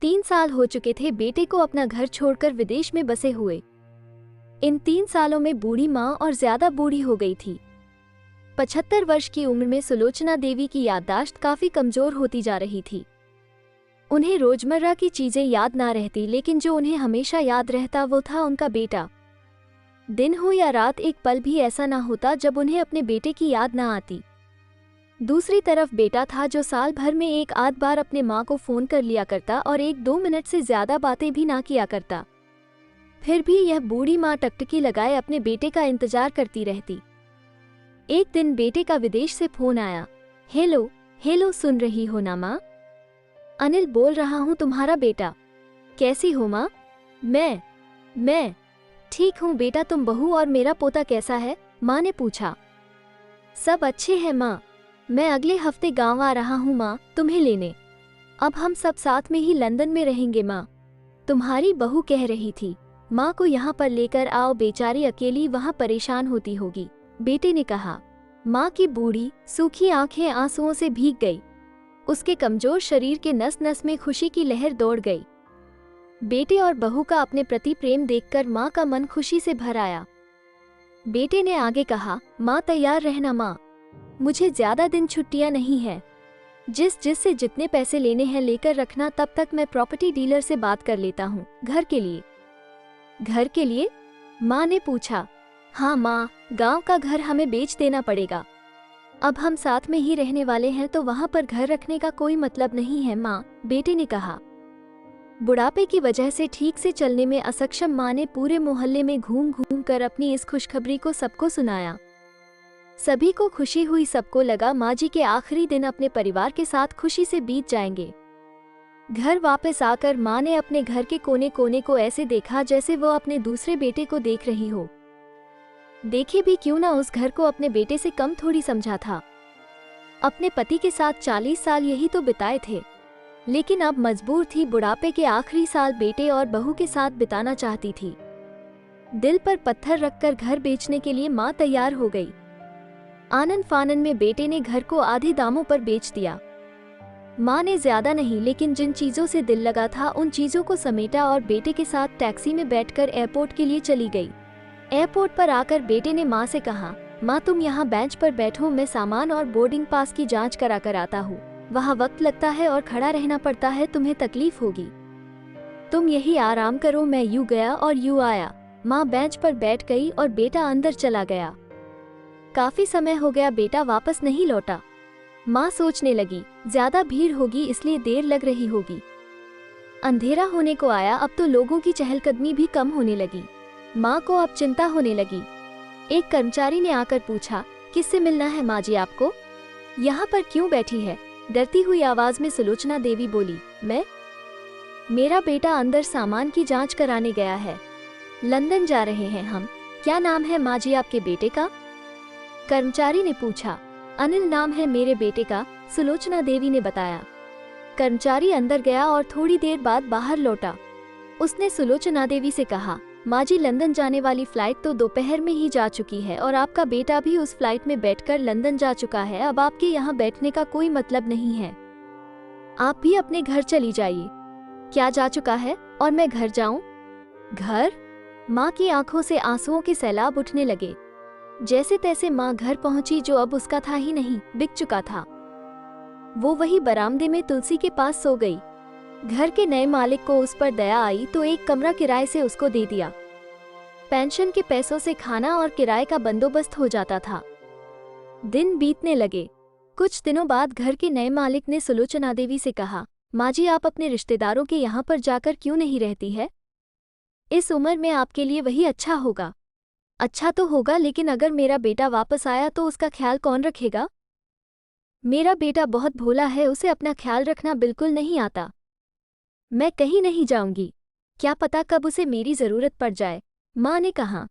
3 साल हो चुके थे बेटे को अपना घर छोड़कर विदेश में बसे हुए। इन 3 सालों में बूढ़ी माँ और ज्यादा बूढ़ी हो गई थी। 75 वर्ष की उम्र में सुलोचना देवी की याददाश्त काफी कमजोर होती जा रही थी। उन्हें रोजमर्रा की चीजें याद ना रहती, लेकिन जो उन्हें हमेशा याद रहता वो था उनका बेटा। दिन हो या रात, एक पल भी ऐसा ना होता जब उन्हें अपने बेटे की याद ना आती। दूसरी तरफ बेटा था जो साल भर में एक आध बार अपने माँ को फोन कर लिया करता और 1-2 मिनट से ज्यादा बातें भी ना किया करता। फिर भी यह बूढ़ी माँ टकटकी लगाए अपने बेटे का इंतजार करती रहती। एक दिन बेटे का विदेश से फोन आया। हेलो हेलो, सुन रही हो ना माँ? अनिल बोल रहा हूँ, तुम्हारा बेटा। कैसी हो माँ? मैं ठीक हूँ बेटा, तुम बहू और मेरा पोता कैसा है? माँ ने पूछा। सब अच्छे हैं माँ, मैं अगले हफ्ते गांव आ रहा हूँ माँ, तुम्हें लेने। अब हम सब साथ में ही लंदन में रहेंगे माँ। तुम्हारी बहू कह रही थी माँ को यहाँ पर लेकर आओ, बेचारी अकेली वहाँ परेशान होती होगी, बेटे ने कहा। माँ की बूढ़ी सूखी आंखें आंसुओं से भीग गई। उसके कमजोर शरीर के नस नस में खुशी की लहर दौड़ गई। बेटे और बहू का अपने प्रति प्रेम देखकर माँ का मन खुशी से भर आया। बेटे ने आगे कहा, माँ तैयार रहना माँ, मुझे ज्यादा दिन छुट्टियां नहीं है। जिससे जितने पैसे लेने हैं लेकर रखना, तब तक मैं प्रॉपर्टी डीलर से बात कर लेता हूँ। घर के लिए? घर के लिए? माँ ने पूछा। हाँ माँ, गांव का घर हमें बेच देना पड़ेगा। अब हम साथ में ही रहने वाले हैं तो वहाँ पर घर रखने का कोई मतलब नहीं है माँ, बेटे ने कहा। बुढ़ापे की वजह से ठीक से चलने में असक्षम माँ ने पूरे मोहल्ले में घूम घूम कर अपनी इस खुशखबरी को सबको सुनाया। सभी को खुशी हुई, सबको लगा माँ जी के आखिरी दिन अपने परिवार के साथ खुशी से बीत जाएंगे। घर वापस आकर माँ ने अपने घर के कोने कोने को ऐसे देखा जैसे वो अपने दूसरे बेटे को देख रही हो। देखे भी क्यों ना, उस घर को अपने बेटे से कम थोड़ी समझा था। अपने पति के साथ 40 साल यही तो बिताए थे, लेकिन अब मजबूर थी बुढ़ापे के आखिरी साल बेटे और बहू के साथ बिताना चाहती थी। दिल पर पत्थर रखकर घर बेचने के लिए माँ तैयार हो गई। आनन फानन में बेटे ने घर को आधे दामों पर बेच दिया। माँ ने ज्यादा नहीं, लेकिन जिन चीजों से दिल लगा था उन चीजों को समेटा और बेटे के साथ टैक्सी में बैठकर एयरपोर्ट के लिए चली गई। एयरपोर्ट पर आकर बेटे ने माँ से कहा, माँ तुम यहाँ बेंच पर बैठो, मैं सामान और बोर्डिंग पास की जांच करा कर आता हूँ। वहाँ वक्त लगता है और खड़ा रहना पड़ता है, तुम्हें तकलीफ होगी। तुम यही आराम करो। मैं यूँ गया और यूँ आया। माँ बेंच पर बैठ गई और बेटा अंदर चला गया। काफी समय हो गया बेटा वापस नहीं लौटा। माँ सोचने लगी, ज्यादा भीड़ होगी इसलिए देर लग रही होगी। अंधेरा होने को आया, अब तो लोगों की चहलकदमी भी कम होने लगी। माँ को अब चिंता होने लगी। एक कर्मचारी ने आकर पूछा, किससे मिलना है माँ जी आपको? यहाँ पर क्यों बैठी है? डरती हुई आवाज में सुलोचना देवी बोली, मेरा बेटा अंदर सामान की जांच कराने गया है। लंदन जा रहे हैं हम। क्या नाम है माँ जी आपके बेटे का? कर्मचारी ने पूछा। अनिल नाम है मेरे बेटे का, सुलोचना देवी ने बताया। कर्मचारी अंदर गया और थोड़ी देर बाद बाहर लौटा। उसने सुलोचना देवी से कहा, माँ जी लंदन जाने वाली फ्लाइट तो दोपहर में ही जा चुकी है और आपका बेटा भी उस फ्लाइट में बैठकर लंदन जा चुका है। अब आपके यहाँ बैठने का कोई मतलब नहीं है, आप भी अपने घर चली जाइए। क्या जा चुका है और मैं घर जाऊं? घर? माँ की आंखों से आंसुओं के सैलाब उठने लगे। जैसे तैसे माँ घर पहुंची, जो अब उसका था ही नहीं, बिक चुका था। वो वही बरामदे में तुलसी के पास सो गई। घर के नए मालिक को उस पर दया आई तो एक कमरा किराए से उसको दे दिया। पेंशन के पैसों से खाना और किराए का बंदोबस्त हो जाता था। दिन बीतने लगे। कुछ दिनों बाद घर के नए मालिक ने सुलोचना देवी से कहा, माँ जी आप अपने रिश्तेदारों के यहाँ पर जाकर क्यों नहीं रहती है? इस उम्र में आपके लिए वही अच्छा होगा। अच्छा तो होगा, लेकिन अगर मेरा बेटा वापस आया तो उसका ख्याल कौन रखेगा? मेरा बेटा बहुत भोला है, उसे अपना ख्याल रखना बिल्कुल नहीं आता। मैं कहीं नहीं जाऊंगी, क्या पता कब उसे मेरी जरूरत पड़ जाए, माँ ने कहा।